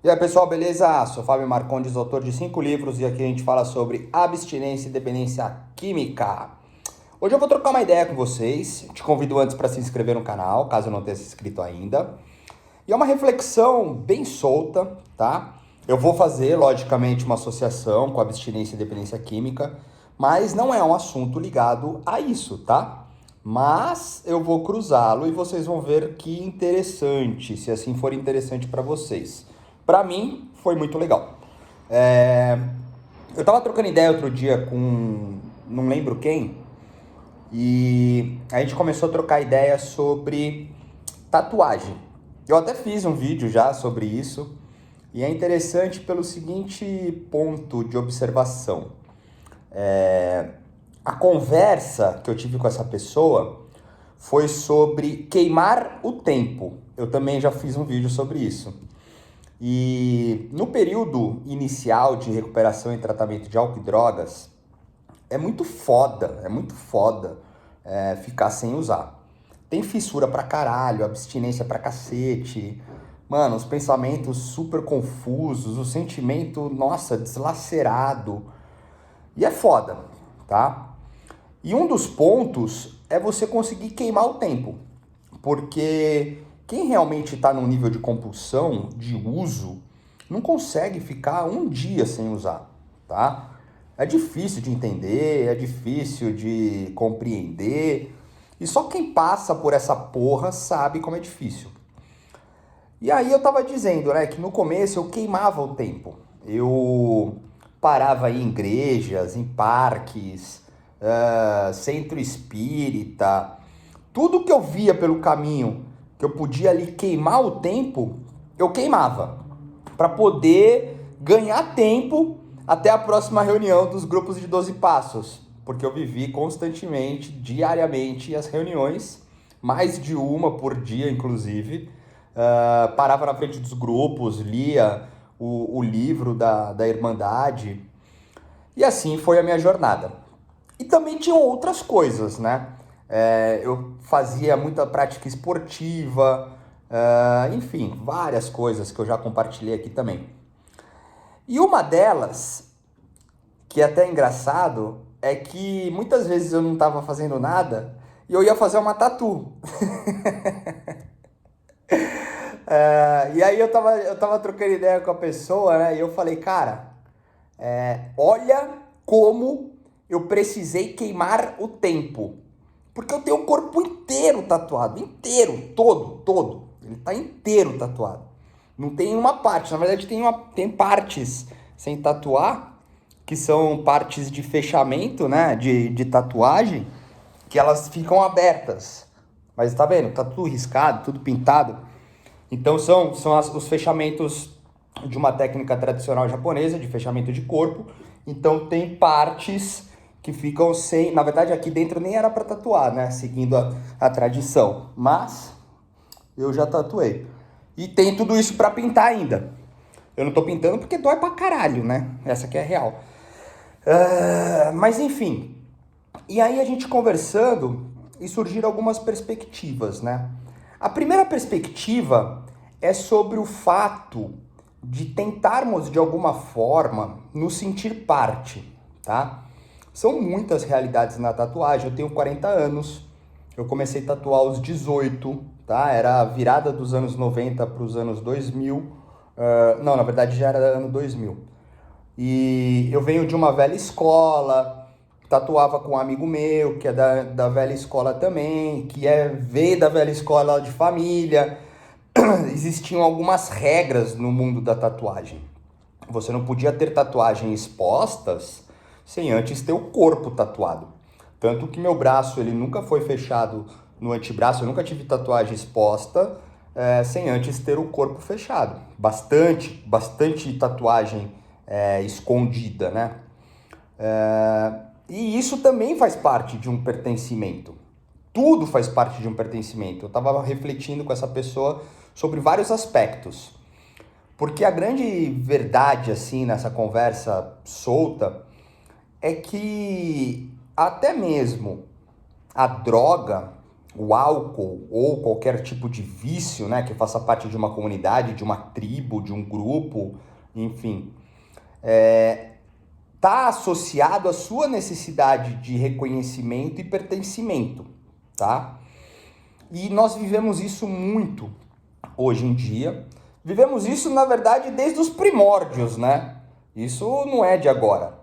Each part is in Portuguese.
E aí pessoal, beleza? Sou Fábio Marcondes, autor de 5 livros e aqui a gente fala sobre abstinência e dependência química. Hoje eu vou trocar uma ideia com vocês, te convido antes para se inscrever no canal, caso não tenha se inscrito ainda. E é uma reflexão bem solta, tá? Eu vou fazer, logicamente, uma associação com abstinência e dependência química, mas não é um assunto ligado a isso, tá? Mas eu vou cruzá-lo e vocês vão ver que interessante, se assim for interessante para vocês. Para mim, foi muito legal. É, Eu tava trocando ideia outro dia com não lembro quem, e a gente começou a trocar ideia sobre tatuagem. Eu até fiz um vídeo já sobre isso, e é interessante pelo seguinte ponto de observação. A conversa que eu tive com essa pessoa foi sobre queimar o tempo. Eu também já fiz um vídeo sobre isso. E no período inicial de recuperação e tratamento de álcool e drogas, é muito foda ficar sem usar. Tem fissura pra caralho, abstinência pra cacete, mano, os pensamentos super confusos, o sentimento, nossa, deslacerado. E é foda, tá? E um dos pontos é você conseguir queimar o tempo, porque quem realmente está num nível de compulsão, de uso, não consegue ficar um dia sem usar, tá? É difícil de entender, é difícil de compreender, e só quem passa por essa porra sabe como é difícil. E aí eu tava dizendo, né, que no começo eu queimava o tempo. Eu parava aí em igrejas, em parques, centro espírita, tudo que eu via pelo caminho, que eu podia ali queimar o tempo, eu queimava, para poder ganhar tempo até a próxima reunião dos grupos de 12 passos, porque eu vivi constantemente, diariamente, as reuniões, mais de uma por dia, inclusive. Parava na frente dos grupos, lia o livro da Irmandade, e assim foi a minha jornada. E também tinham outras coisas, né? Eu fazia muita prática esportiva, enfim, várias coisas que eu já compartilhei aqui também. E uma delas, que é até engraçado, é que muitas vezes eu não estava fazendo nada e eu ia fazer uma tatu. E aí eu tava trocando ideia com a pessoa, né? E eu falei, cara, olha como eu precisei queimar o tempo. Porque eu tenho o corpo inteiro tatuado, inteiro, todo. Ele tá inteiro tatuado. Não tem uma parte, na verdade tem partes sem tatuar, que são partes de fechamento, né, de tatuagem, que elas ficam abertas. Mas tá vendo? Tá tudo riscado, tudo pintado. Então são os fechamentos de uma técnica tradicional japonesa, de fechamento de corpo. Então tem partes que ficam sem... Na verdade aqui dentro nem era para tatuar, né? Seguindo a tradição. Mas eu já tatuei. E tem tudo isso para pintar ainda. Eu não tô pintando porque dói pra caralho, né? Essa aqui é a real. Mas enfim. E aí a gente conversando e surgiram algumas perspectivas, né? A primeira perspectiva é sobre o fato de tentarmos de alguma forma nos sentir parte, tá? São muitas realidades na tatuagem. Eu tenho 40 anos, eu comecei a tatuar aos 18, tá? Era a virada dos anos 90 para os anos 2000. Não, na verdade já era ano 2000. E eu venho de uma velha escola, tatuava com um amigo meu, que é da velha escola também, veio da velha escola de família. Existiam algumas regras no mundo da tatuagem. Você não podia ter tatuagens expostas sem antes ter o corpo tatuado. Tanto que meu braço ele nunca foi fechado no antebraço, eu nunca tive tatuagem exposta sem antes ter o corpo fechado. Bastante tatuagem escondida, né? E isso também faz parte de um pertencimento. Tudo faz parte de um pertencimento. Eu estava refletindo com essa pessoa sobre vários aspectos. Porque a grande verdade, assim, nessa conversa solta, é que até mesmo a droga, o álcool ou qualquer tipo de vício, né, que faça parte de uma comunidade, de uma tribo, de um grupo, enfim, está associado à sua necessidade de reconhecimento e pertencimento, tá? E nós vivemos isso muito hoje em dia. Vivemos isso, na verdade, desde os primórdios, né? Isso não é de agora.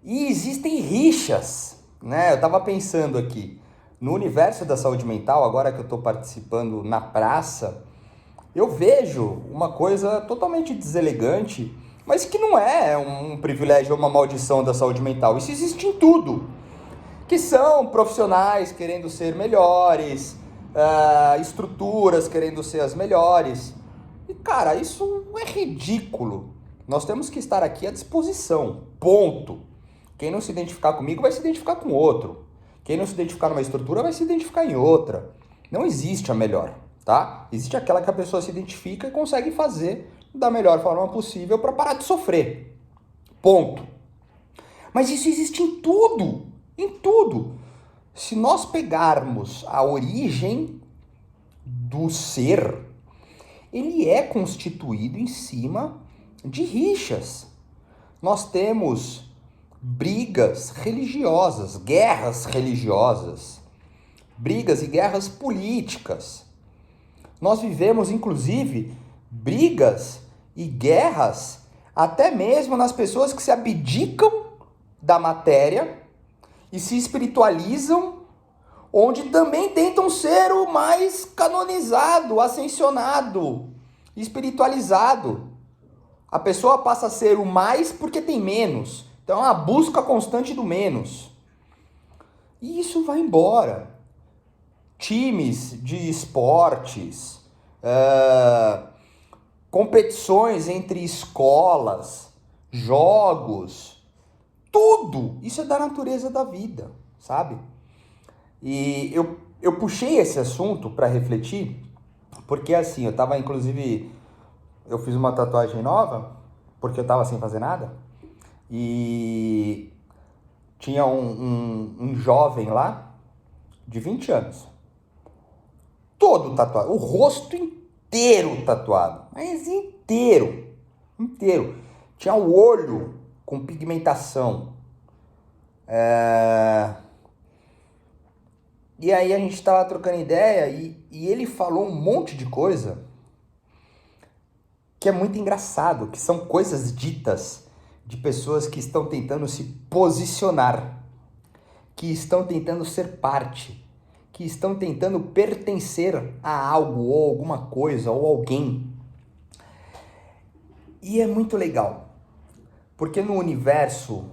E existem rixas, né? Eu estava pensando aqui, no universo da saúde mental, agora que eu estou participando na praça, eu vejo uma coisa totalmente deselegante, mas que não é um privilégio ou uma maldição da saúde mental. Isso existe em tudo. Que são profissionais querendo ser melhores, estruturas querendo ser as melhores. E, cara, isso é ridículo. Nós temos que estar aqui à disposição. Ponto. Quem não se identificar comigo vai se identificar com outro. Quem não se identificar numa estrutura vai se identificar em outra. Não existe a melhor, tá? Existe aquela que a pessoa se identifica e consegue fazer da melhor forma possível para parar de sofrer. Ponto. Mas isso existe em tudo. Em tudo. Se nós pegarmos a origem do ser, ele é constituído em cima de rixas. Nós temos brigas religiosas, guerras religiosas, brigas e guerras políticas. Nós vivemos, inclusive, brigas e guerras até mesmo nas pessoas que se abdicam da matéria e se espiritualizam, onde também tentam ser o mais canonizado, ascensionado, espiritualizado. A pessoa passa a ser o mais porque tem menos. Então é uma busca constante do menos. E isso vai embora. Times de esportes, competições entre escolas, jogos, tudo. Isso é da natureza da vida, sabe? E eu puxei esse assunto para refletir, porque assim, eu tava inclusive, eu fiz uma tatuagem nova, porque eu tava sem fazer nada, e tinha um jovem lá, de 20 anos, todo tatuado, o rosto inteiro tatuado, mas inteiro, inteiro. Tinha o olho com pigmentação. E aí a gente tava trocando ideia e ele falou um monte de coisa que é muito engraçado, que são coisas ditas de pessoas que estão tentando se posicionar, que estão tentando ser parte, que estão tentando pertencer a algo ou alguma coisa ou alguém. E é muito legal, porque no universo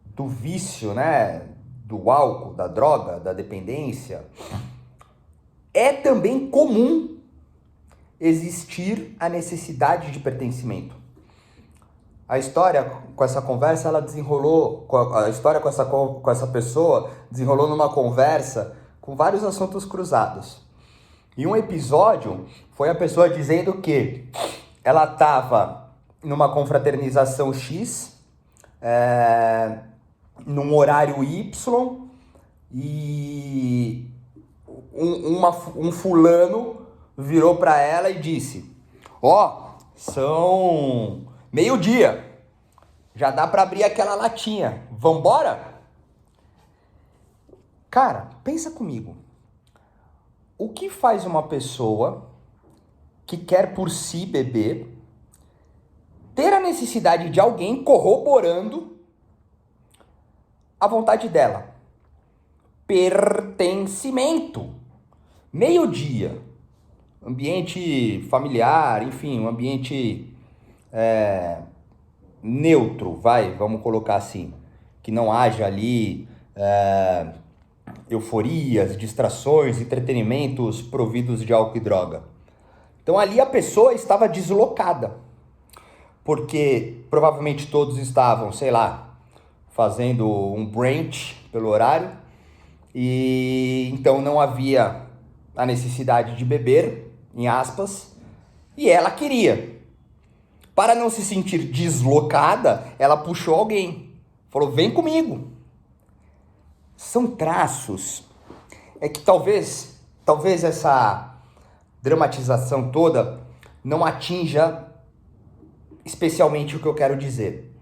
do vício, né, do álcool, da droga, da dependência, é também comum existir a necessidade de pertencimento. A história com essa conversa, ela desenrolou, a história com essa pessoa desenrolou numa conversa com vários assuntos cruzados. E um episódio foi a pessoa dizendo que ela estava numa confraternização X, num horário Y, e um fulano virou para ela e disse: ó, são meio-dia, já dá para abrir aquela latinha, vambora? Cara, pensa comigo, o que faz uma pessoa que quer por si beber ter a necessidade de alguém corroborando a vontade dela? Pertencimento. Meio-dia, ambiente familiar, enfim, um ambiente neutro, vamos colocar assim, que não haja ali euforias, distrações, entretenimentos providos de álcool e droga. Então ali a pessoa estava deslocada, porque provavelmente todos estavam, sei lá, fazendo um brunch pelo horário, e então não havia a necessidade de beber, em aspas, e ela queria. Para não se sentir deslocada, ela puxou alguém, falou: vem comigo. São traços é que talvez essa dramatização toda não atinja especialmente o que eu quero dizer.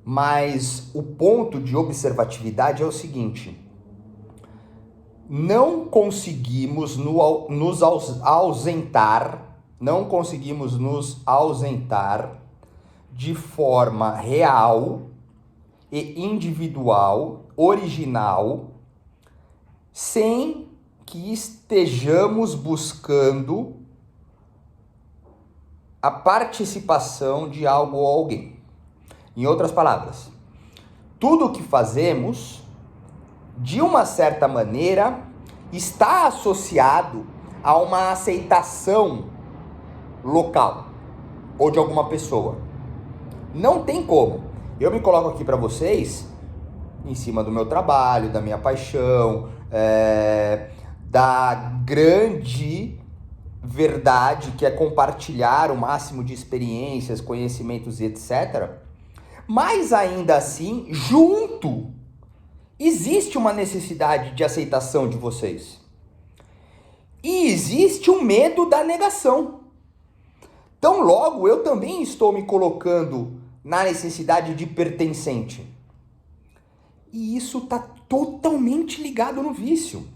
Mas o ponto de observatividade é o seguinte: não conseguimos nos ausentar de forma real e individual, original, sem que estejamos buscando a participação de algo ou alguém. Em outras palavras, tudo o que fazemos, de uma certa maneira, está associado a uma aceitação local ou de alguma pessoa. Não tem como. Eu me coloco aqui para vocês em cima do meu trabalho, da minha paixão, da grande verdade que é compartilhar o máximo de experiências, conhecimentos e etc. Mas ainda assim, junto, existe uma necessidade de aceitação de vocês. E existe um medo da negação. Então logo eu também estou me colocando na necessidade de pertencente. E isso está totalmente ligado no vício.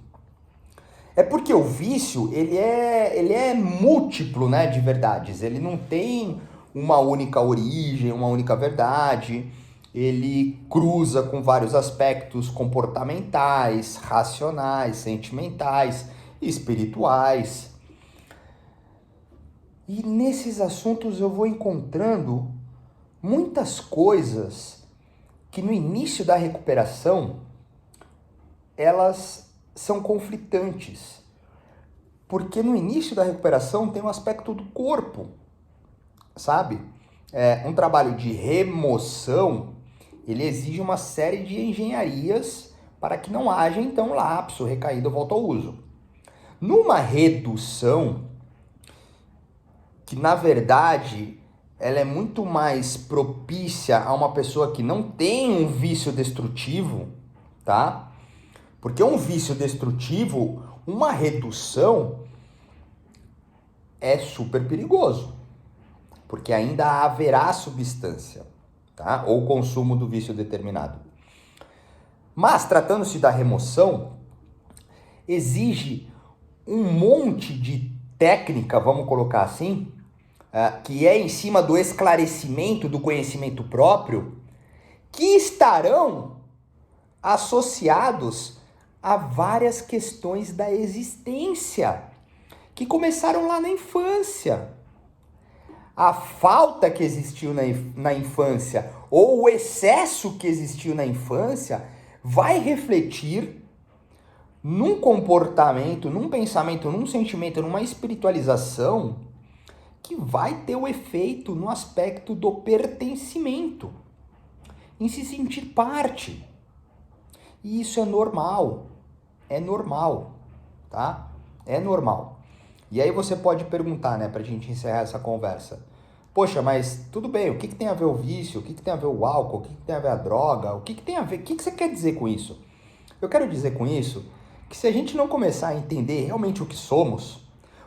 É porque o vício, ele é múltiplo, né, de verdades. Ele não tem uma única origem, uma única verdade. Ele cruza com vários aspectos comportamentais, racionais, sentimentais, espirituais. E nesses assuntos eu vou encontrando muitas coisas que no início da recuperação elas são conflitantes. Porque no início da recuperação tem um aspecto do corpo, sabe? Um trabalho de remoção, ele exige uma série de engenharias para que não haja então lapso, recaída ou volta ao uso. Numa redução, que na verdade ela é muito mais propícia a uma pessoa que não tem um vício destrutivo, tá? Porque um vício destrutivo, uma redução, é super perigoso. Porque ainda haverá substância, tá? Ou consumo do vício determinado. Mas, tratando-se da remoção, exige um monte de técnica, vamos colocar assim, que é em cima do esclarecimento do conhecimento próprio, que estarão associados a várias questões da existência, que começaram lá na infância. A falta que existiu na infância, ou o excesso que existiu na infância, vai refletir num comportamento, num pensamento, num sentimento, numa espiritualização que vai ter o efeito no aspecto do pertencimento, em se sentir parte. E isso é normal, tá? É normal. E aí você pode perguntar, né, pra gente encerrar essa conversa. Poxa, mas tudo bem, o que tem a ver o vício? O que tem a ver o álcool? O que tem a ver a droga? O que tem a ver? O que você quer dizer com isso? Eu quero dizer com isso que se a gente não começar a entender realmente o que somos,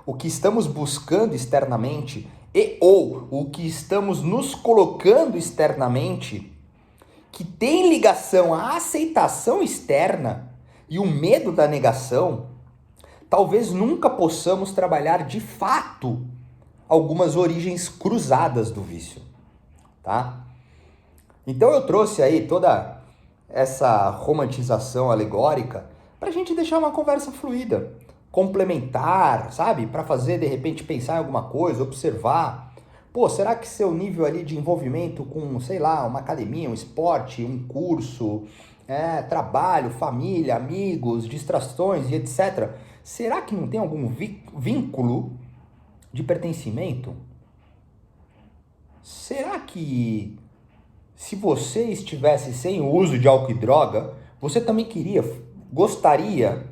o que estamos buscando externamente ou o que estamos nos colocando externamente, que tem ligação à aceitação externa e o medo da negação, talvez nunca possamos trabalhar de fato algumas origens cruzadas do vício, tá? Então eu trouxe aí toda essa romantização alegórica para a gente deixar uma conversa fluida, complementar, sabe? Para fazer, de repente, pensar em alguma coisa, observar. Pô, será que seu nível ali de envolvimento com, sei lá, uma academia, um esporte, um curso, trabalho, família, amigos, distrações e etc., será que não tem algum vínculo de pertencimento? Será que se você estivesse sem o uso de álcool e droga, você também quereria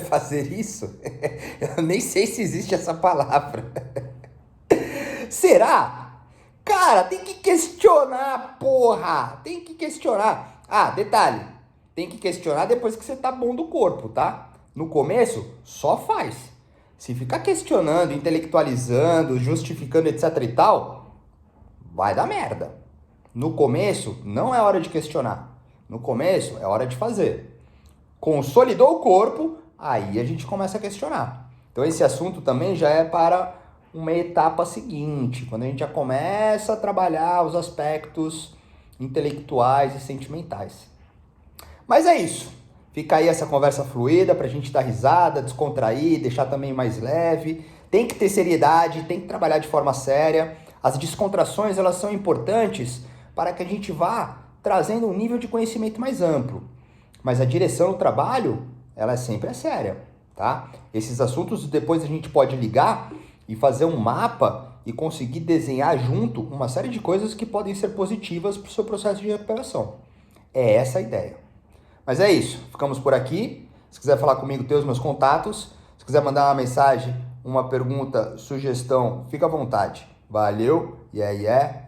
fazer isso? Eu nem sei se existe essa palavra. Será? Cara, tem que questionar, porra! Tem que questionar. Ah, detalhe. tem que questionar depois que você tá bom do corpo, tá? No começo, só faz. Se ficar questionando, intelectualizando, justificando, etc e tal, vai dar merda. No começo, não é hora de questionar. No começo, é hora de fazer. Consolidou o corpo, aí a gente começa a questionar. Então esse assunto também já é para uma etapa seguinte, quando a gente já começa a trabalhar os aspectos intelectuais e sentimentais. Mas é isso. Fica aí essa conversa fluida pra gente dar risada, descontrair, deixar também mais leve. Tem que ter seriedade, tem que trabalhar de forma séria. As descontrações, elas são importantes para que a gente vá trazendo um nível de conhecimento mais amplo. Mas a direção do trabalho, ela sempre é séria, tá? Esses assuntos depois a gente pode ligar e fazer um mapa e conseguir desenhar junto uma série de coisas que podem ser positivas para o seu processo de recuperação. É essa a ideia. Mas é isso, ficamos por aqui. Se quiser falar comigo, tem os meus contatos. Se quiser mandar uma mensagem, uma pergunta, sugestão, fica à vontade. Valeu, yeah, yeah.